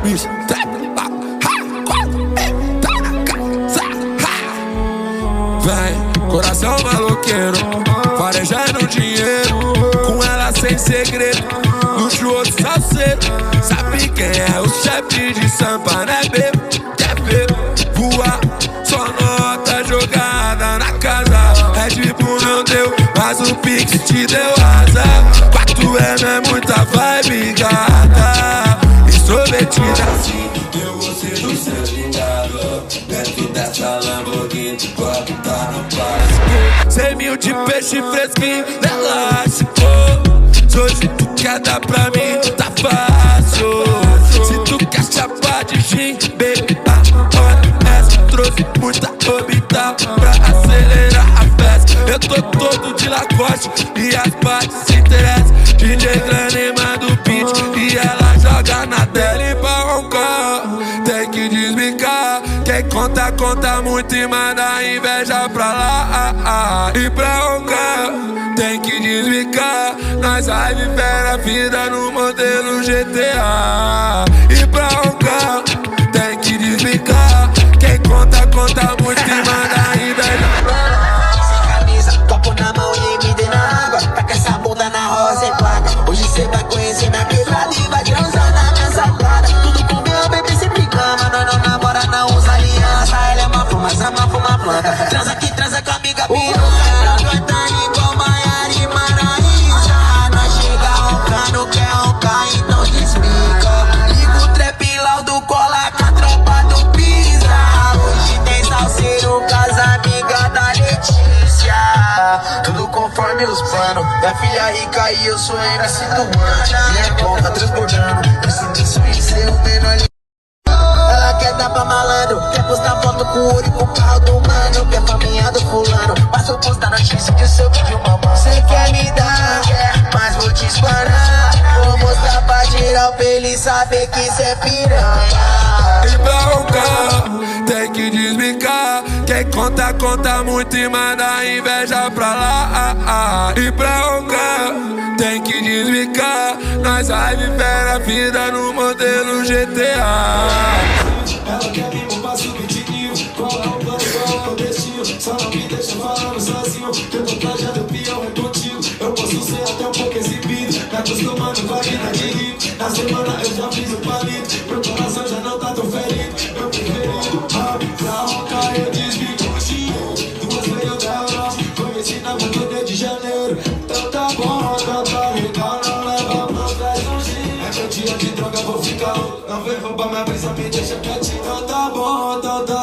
bicho, trap, tá na casa. Vem, coração maloqueiro, farejando dinheiro, com ela sem segredo, luxuoso salseiro. Sabe quem é o chefe de Sampa, né, bebo? Quer ver voar, só nota jogada na casa. É tipo não deu, mas o Pix te deu asa. 4M é muita vibe, gata, extrovertida. Eu gostei do seu gingado, dentro dessa Lamborghini, quando tá no passo. 100 mil de peixe fresquinho, elástico. Hoje tu quer dar pra mim, tá fácil. Se tu quer chapar de gin, baby, olha essa. Trouxe muita orbital pra acelerar a festa. Eu tô todo de Lacoste e as partes se interessam. DJ Granny manda o beat e ela joga na tela. E pra roncar, tem que desbicar. Quem conta, conta muito e manda inveja pra lá. E pra roncar, tem que desbicar. Nós vai viver a vida no modelo GTA. E pra roncar, tem que desbicar. Quem conta, conta muito e manda inveja pra lá. Sem camisa, copo na mão e me dê na água. Taca essa bunda na rosa e placa. Hoje cê vai conhecer minha quebrada e vai transar na minha sacada. Tudo com meu bebê sempre cama. Nós não namora, não usa aliança. Ela é uma fumaça, uma fuma planta. Transa aqui, transa com a amiga piroca. Tá igual Maiara e Maraísa. Nós chega roncando, quer roncar, então desmica. Liga o trap lá do cola com a tropa do Pisa. Hoje tem salseiro com as amigas da Letícia. Tudo conforme os planos. Minha filha rica e eu sou MC do ano. Minha conta transbordando. Eu sinto isso em ser o menor. Ela quer dar pra malandro, quer postar foto com ouro e com o carro do mano. Quer família do fulano, mas eu postar notícia que o seu vídeo mamão. Cê quer me dar, mas vou te espanar. Vou mostrar pra geral pra ele saber que cê é piranha. E pra roncar, tem que desbicar. Quem conta, conta muito e manda inveja pra lá. E pra roncar, tem que desbicar. Nós vai viver a vida no modelo GTA. Ela quer me poupar subidinho, cola o plano igual ao destino. Só não me deixa falando sozinho, que eu tô trajado, o peão é contigo. Eu posso ser até um pouco exibido, me acostumando com a vida de rico. Na semana eu já fiz o palito, meu coração já não tá tão ferido. Meu preferido, pra roncar eu desvio coxinha. Duas veio da Europa, conheci na rua do Rio de Janeiro. Então tá bom, então tá legal, não leva pra trás um gin. É meu dia de droga, vou ficar louco. Não vem roubar minha brisa, me deixa quietinho. Então tá bom, então tá